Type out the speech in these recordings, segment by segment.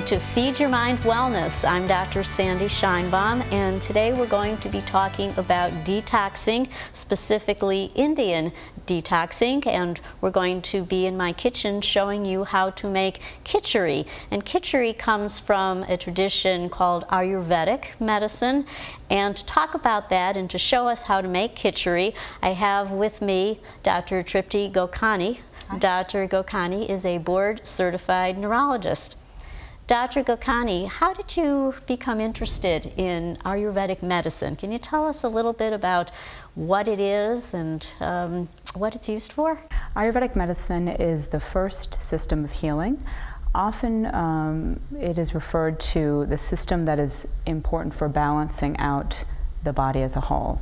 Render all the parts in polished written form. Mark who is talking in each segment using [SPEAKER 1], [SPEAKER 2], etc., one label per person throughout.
[SPEAKER 1] to Feed Your Mind Wellness. I'm Dr. Sandi Scheinbaum, and today we're going to be talking about detoxing, specifically Indian detoxing, and we're going to be in my kitchen showing you how to make kitchari. And kitchari comes from a tradition called Ayurvedic medicine, and to talk about that and to show us how to make kitchari, I have with me Dr. Trupti Gokani. Dr. Gokani is a board-certified neurologist. Dr. Gokani, how did you become interested in Ayurvedic medicine? Can you tell us a little bit about what it is and what it's used for?
[SPEAKER 2] Ayurvedic medicine is the first system of healing. Often it is referred to the system that is important for balancing out the body as a whole.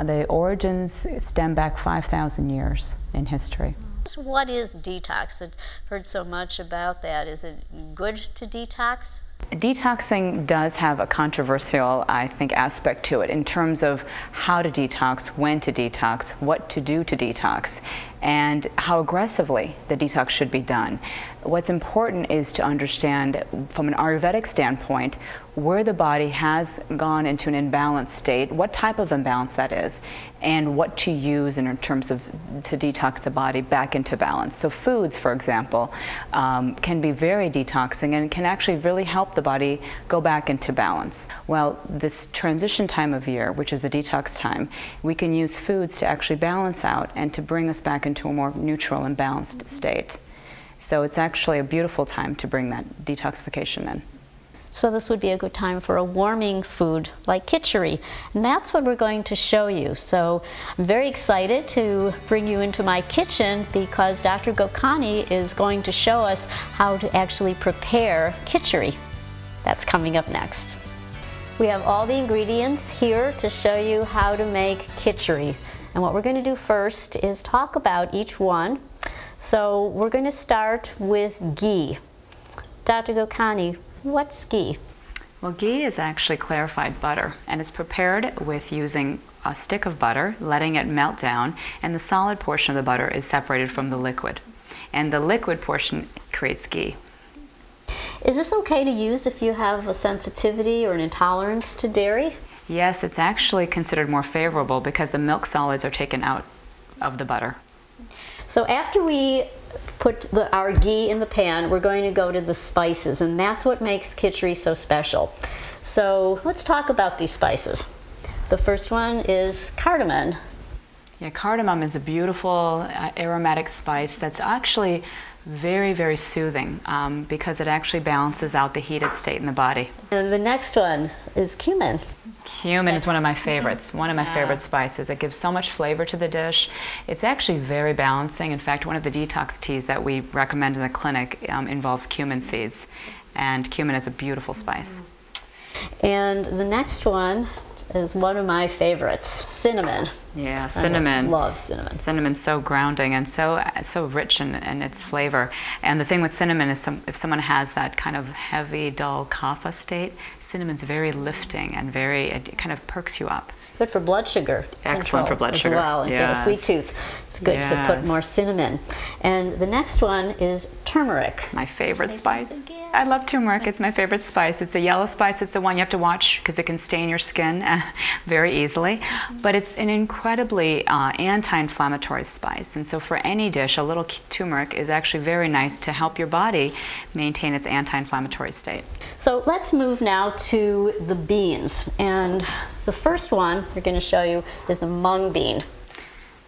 [SPEAKER 2] The origins stem back 5,000 years in history.
[SPEAKER 1] What is detox? I've heard so much about that. Is it good to detox?
[SPEAKER 2] Detoxing does have a controversial, I think, aspect to it in terms of how to detox, when to detox, what to do to detox, and how aggressively the detox should be done. What's important is to understand from an Ayurvedic standpoint where the body has gone into an imbalanced state, what type of imbalance that is, and what to use in terms of to detox the body back into balance. So foods, for example, can be very detoxing and can actually really help the body go back into balance. Well, this transition time of year, which is the detox time, we can use foods to actually balance out and to bring us back into a more neutral and balanced state. So it's actually a beautiful time to bring that detoxification in.
[SPEAKER 1] So this would be a good time for a warming food like kitchari, and that's what we're going to show you. So I'm very excited to bring you into my kitchen because Dr. Gokani is going to show us how to actually prepare kitchari. That's coming up next. We have all the ingredients here to show you how to make kitchari. And what we're going to do first is talk about each one. So we're going to start with ghee. Dr. Gokani, what's ghee?
[SPEAKER 2] Well, ghee is actually clarified butter, and it's prepared with using a stick of butter, letting it melt down, and the solid portion of the butter is separated from the liquid. And the liquid portion creates ghee.
[SPEAKER 1] Is this okay to use if you have a sensitivity or an intolerance to dairy?
[SPEAKER 2] Yes, it's actually considered more favorable because the milk solids are taken out of the butter.
[SPEAKER 1] So after we put our ghee in the pan, we're going to go to the spices, and that's what makes kitchari so special. So let's talk about these spices. The first one is cardamom.
[SPEAKER 2] Yeah, cardamom is a beautiful aromatic spice that's actually very, very soothing because it actually balances out the heated state in the body.
[SPEAKER 1] And the next one is cumin.
[SPEAKER 2] Cumin is one of my favorites, one of my favorite spices. It gives so much flavor to the dish. It's actually very balancing. In fact, one of the detox teas that we recommend in the clinic involves cumin seeds, and cumin is a beautiful spice.
[SPEAKER 1] And the next one is one of my favorites, cinnamon.
[SPEAKER 2] Yeah, cinnamon.
[SPEAKER 1] I love cinnamon.
[SPEAKER 2] Cinnamon's so grounding and so rich in its flavor. And the thing with cinnamon is if someone has that kind of heavy, dull kapha state, cinnamon's very lifting and it kind of perks you up.
[SPEAKER 1] Good for blood sugar.
[SPEAKER 2] Excellent for blood sugar.
[SPEAKER 1] As well, and if you have a sweet tooth, it's good to put more cinnamon. And the next one is turmeric.
[SPEAKER 2] My favorite spice. I love turmeric. It's my favorite spice. It's the yellow spice. It's the one you have to watch because it can stain your skin very easily. But it's an incredibly anti-inflammatory spice. And so for any dish, a little turmeric is actually very nice to help your body maintain its anti-inflammatory state.
[SPEAKER 1] So let's move now to the beans. And the first one we're going to show you is the mung bean.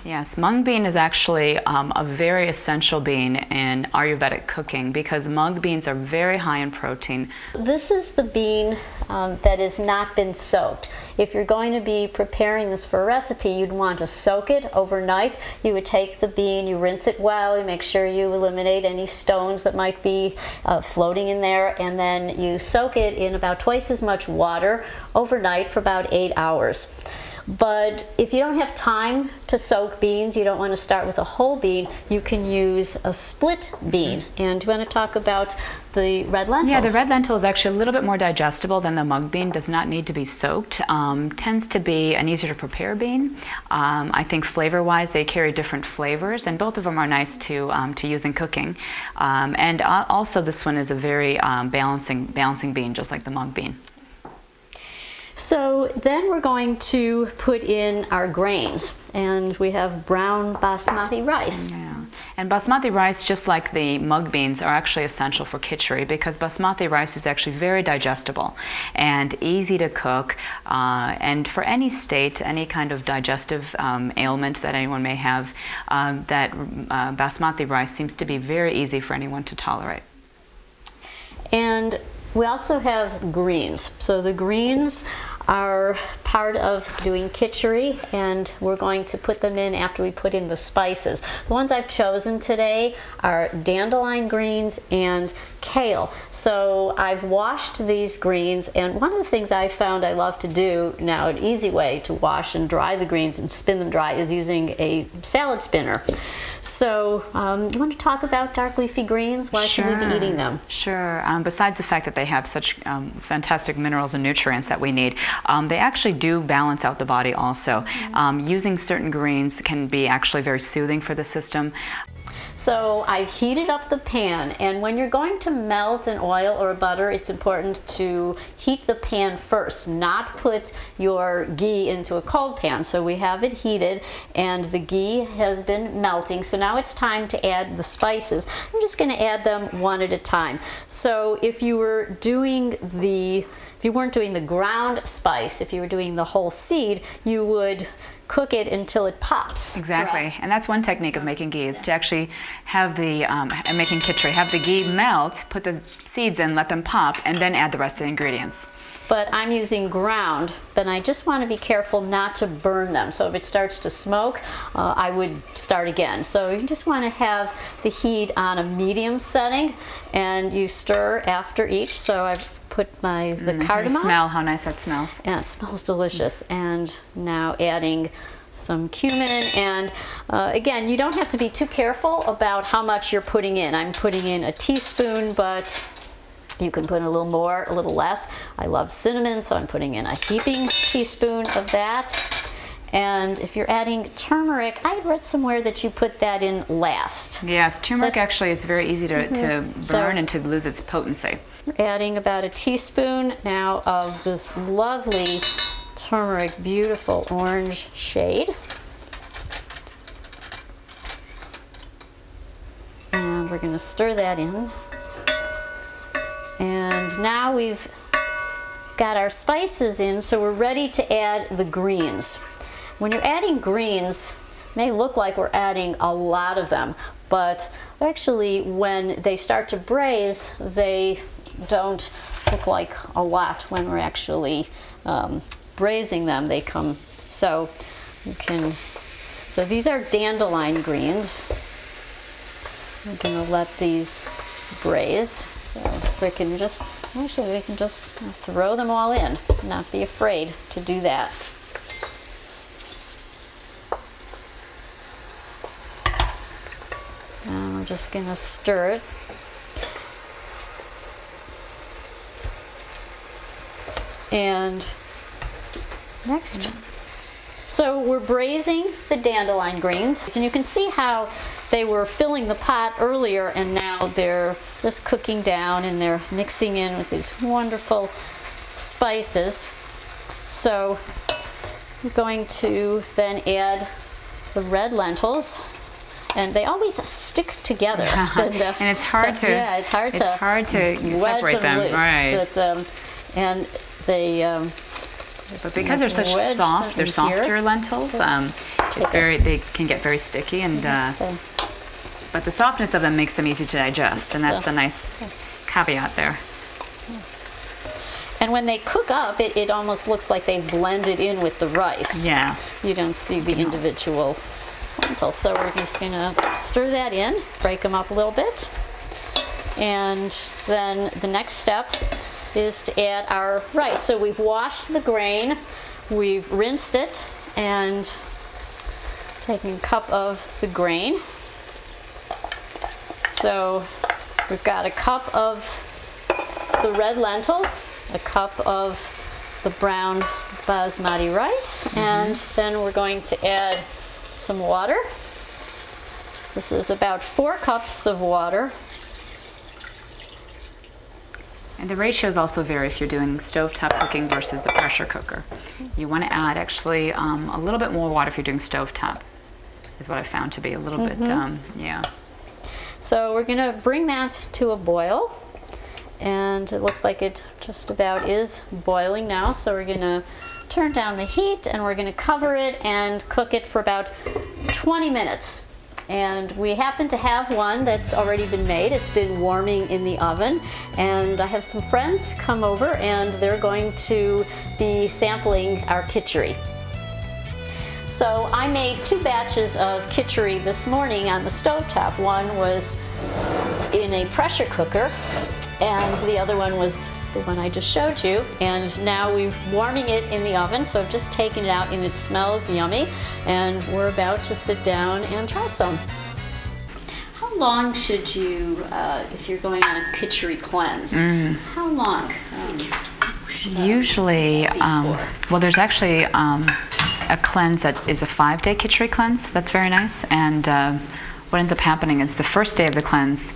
[SPEAKER 2] Yes, mung bean is actually a very essential bean in Ayurvedic cooking because mung beans are very high in protein.
[SPEAKER 1] This is the bean that has not been soaked. If you're going to be preparing this for a recipe, you'd want to soak it overnight. You would take the bean, you rinse it well, you make sure you eliminate any stones that might be floating in there, and then you soak it in about twice as much water overnight for about 8 hours. But if you don't have time to soak beans, you don't want to start with a whole bean, you can use a split bean. And do you want to talk about the red lentils?
[SPEAKER 2] Yeah, the red lentil is actually a little bit more digestible than the mung bean. Does not need to be soaked. Tends to be an easier to prepare bean. I think flavor-wise, they carry different flavors, and both of them are nice to use in cooking. And also, this one is a very balancing bean, just like the mung bean.
[SPEAKER 1] So then we're going to put in our grains, and we have brown basmati rice.
[SPEAKER 2] Yeah. And basmati rice, just like the mung beans, are actually essential for kitchari because basmati rice is actually very digestible and easy to cook. And for any state, any kind of digestive ailment that anyone may have, that basmati rice seems to be very easy for anyone to tolerate.
[SPEAKER 1] And we also have greens. So the greens are part of doing kitchari, and we're going to put them in after we put in the spices. The ones I've chosen today are dandelion greens and kale. So I've washed these greens, and one of the things I found I love to do now, an easy way to wash and dry the greens and spin them dry, is using a salad spinner. So you want to talk about dark leafy greens? Why should we be eating them?
[SPEAKER 2] Sure. Besides the fact that they have such fantastic minerals and nutrients that we need, they actually do balance out the body also. Using certain greens can be actually very soothing for the system.
[SPEAKER 1] So I've heated up the pan, and when you're going to melt an oil or butter, it's important to heat the pan first, not put your ghee into a cold pan. So we have it heated, and the ghee has been melting. So now it's time to add the spices. I'm just going to add them one at a time. So if you weren't doing the ground spice, if you were doing the whole seed, you would cook it until it pops.
[SPEAKER 2] Exactly,
[SPEAKER 1] right?
[SPEAKER 2] And that's one technique of making ghee, is to actually have the, making kitchari, have the ghee melt, put the seeds in, let them pop, and then add the rest of the ingredients.
[SPEAKER 1] But I'm using ground, but I just want to be careful not to burn them. So if it starts to smoke, I would start again. So you just want to have the heat on a medium setting, and you stir after each. So I've put the cardamom.
[SPEAKER 2] Smell how nice that smells.
[SPEAKER 1] Yeah, it smells delicious. And now adding some cumin, and again, you don't have to be too careful about how much you're putting in. I'm putting in a teaspoon, but you can put in a little more, a little less. I love cinnamon, so I'm putting in a heaping teaspoon of that. And if you're adding turmeric, I read somewhere that you put that in last.
[SPEAKER 2] Yes, turmeric actually, it's very easy to burn and to lose its potency.
[SPEAKER 1] We're adding about a teaspoon now of this lovely turmeric, beautiful orange shade. And we're going to stir that in. And now we've got our spices in, so we're ready to add the greens. When you're adding greens, it may look like we're adding a lot of them, but actually when they start to braise, they don't look like a lot. When we're actually braising them, they come. So you can. So these are dandelion greens. We're going to let these braise. So we can just throw them all in. Not be afraid to do that. And we're just going to stir it. And next, so we're braising the dandelion greens, and you can see how they were filling the pot earlier, and now they're just cooking down and they're mixing in with these wonderful spices. So we're going to then add the red lentils, and they always stick together.
[SPEAKER 2] And it's hard to separate them,
[SPEAKER 1] loose.
[SPEAKER 2] right?
[SPEAKER 1] And they
[SPEAKER 2] but because they're such soft, they're softer lentils. They can get very sticky, and but the softness of them makes them easy to digest, and that's the nice caveat there.
[SPEAKER 1] And when they cook up, it almost looks like they've blended in with the rice.
[SPEAKER 2] Yeah.
[SPEAKER 1] You don't see the individual lentils. So we're just going to stir that in, break them up a little bit, and then the next step is to add our rice. So we've washed the grain, we've rinsed it and taking a cup of the grain. So we've got a cup of the red lentils, a cup of the brown basmati rice, and then we're going to add some water. This is about 4 cups of water.
[SPEAKER 2] And the ratios also vary if you're doing stovetop cooking versus the pressure cooker. You want to add actually a little bit more water if you're doing stovetop, is what I found to be a little bit, yeah.
[SPEAKER 1] So we're going to bring that to a boil, and it looks like it just about is boiling now. So we're going to turn down the heat and we're going to cover it and cook it for about 20 minutes. And we happen to have one that's already been made. It's been warming in the oven, and I have some friends come over and they're going to be sampling our kitchari. So I made 2 batches of kitchari this morning on the stovetop. One was in a pressure cooker and the other one was the one I just showed you. And now we're warming it in the oven, so I've just taken it out and it smells yummy, and we're about to sit down and try some. How long should you, if you're going on a kitchari cleanse, how long?
[SPEAKER 2] Usually, well, there's actually a cleanse that is a 5-day kitchari cleanse. That's very nice. And what ends up happening is the first day of the cleanse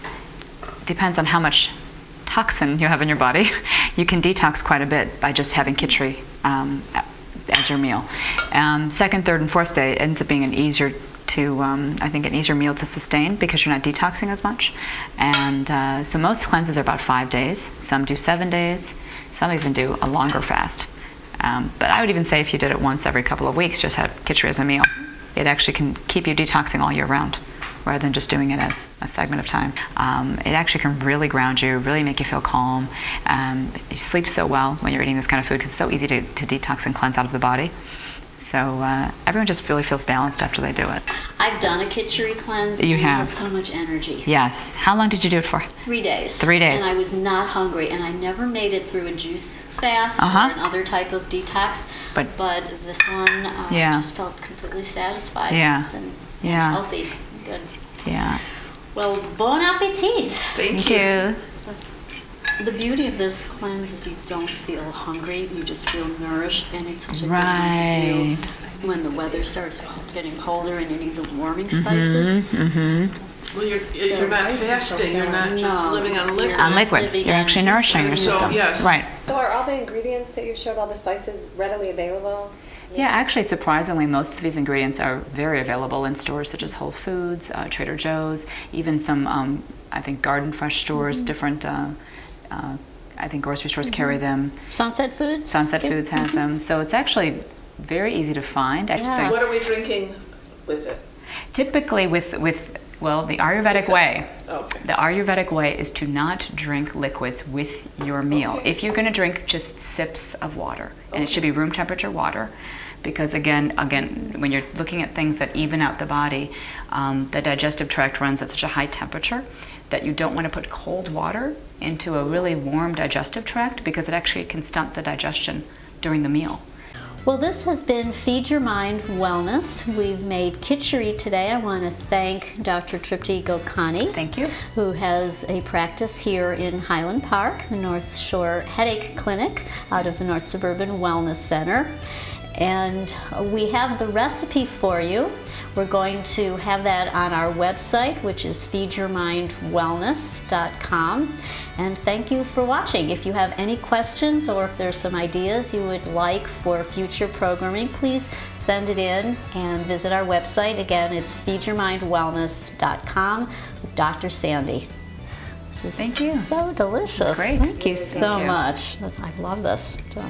[SPEAKER 2] depends on how much toxin you have in your body. You can detox quite a bit by just having kitchari as your meal. Second, third, and fourth day, it ends up being an easier to, I think, an easier meal to sustain because you're not detoxing as much. And so most cleanses are about 5 days. Some do 7 days. Some even do a longer fast. But I would even say if you did it once every couple of weeks, just have kitchari as a meal, it actually can keep you detoxing all year round, rather than just doing it as a segment of time. It actually can really ground you, really make you feel calm. You sleep so well when you're eating this kind of food because it's so easy to detox and cleanse out of the body. So everyone just really feels balanced after they do it.
[SPEAKER 1] I've done a kitchari cleanse
[SPEAKER 2] You
[SPEAKER 1] and I
[SPEAKER 2] have
[SPEAKER 1] had so much energy.
[SPEAKER 2] Yes. How long did you do it for?
[SPEAKER 1] 3 days.
[SPEAKER 2] 3 days.
[SPEAKER 1] And I was not hungry, and I never made it through a juice fast or another type of detox. But this one, I just felt completely satisfied and healthy. Good.
[SPEAKER 2] Yeah.
[SPEAKER 1] Well, bon appetit.
[SPEAKER 2] Thank you.
[SPEAKER 1] The beauty of this cleanse is you don't feel hungry, you just feel nourished, and it's such a good one to do when the weather starts getting colder and you need the warming spices.
[SPEAKER 3] Well, you're not fasting, you're not just living on liquid.
[SPEAKER 2] On liquid, you're actually nourishing your system.
[SPEAKER 3] Yes.
[SPEAKER 2] Right.
[SPEAKER 4] So are all the ingredients that you showed, all the spices, readily available?
[SPEAKER 2] Yeah, actually, surprisingly, most of these ingredients are very available in stores such as Whole Foods, Trader Joe's, even some, I think, Garden Fresh stores, different, I think grocery stores carry them.
[SPEAKER 1] Sunset Foods?
[SPEAKER 2] Sunset Foods has them. So it's actually very easy to find.
[SPEAKER 3] What are we drinking with it?
[SPEAKER 2] Typically well, the Ayurvedic way.
[SPEAKER 3] Okay.
[SPEAKER 2] The Ayurvedic way is to not drink liquids with your meal.
[SPEAKER 3] Okay.
[SPEAKER 2] If you're going to drink, just sips of water. And it should be room temperature water. Because again, when you're looking at things that even out the body, the digestive tract runs at such a high temperature that you don't want to put cold water into a really warm digestive tract because it actually can stunt the digestion during the meal.
[SPEAKER 1] Well, this has been Feed Your Mind Wellness. We've made kitchari today. I want to thank Dr. Trupti Gokani.
[SPEAKER 2] Thank you.
[SPEAKER 1] Who has a practice here in Highland Park, the North Shore Headache Clinic out of the North Suburban Wellness Center. And we have the recipe for you. We're going to have that on our website, which is feedyourmindwellness.com. And thank you for watching. If you have any questions or if there's some ideas you would like for future programming, please send it in and visit our website. Again, it's feedyourmindwellness.com with Dr. Sandy. This is
[SPEAKER 2] Thank you.
[SPEAKER 1] So delicious.
[SPEAKER 2] Great.
[SPEAKER 1] Thank you so much. I love this.
[SPEAKER 2] You're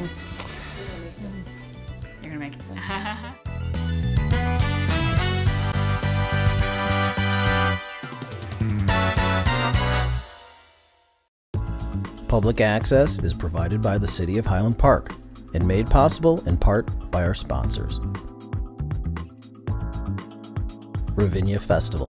[SPEAKER 2] going to make it.
[SPEAKER 5] Public access is provided by the City of Highland Park and made possible in part by our sponsors. Ravinia Festival.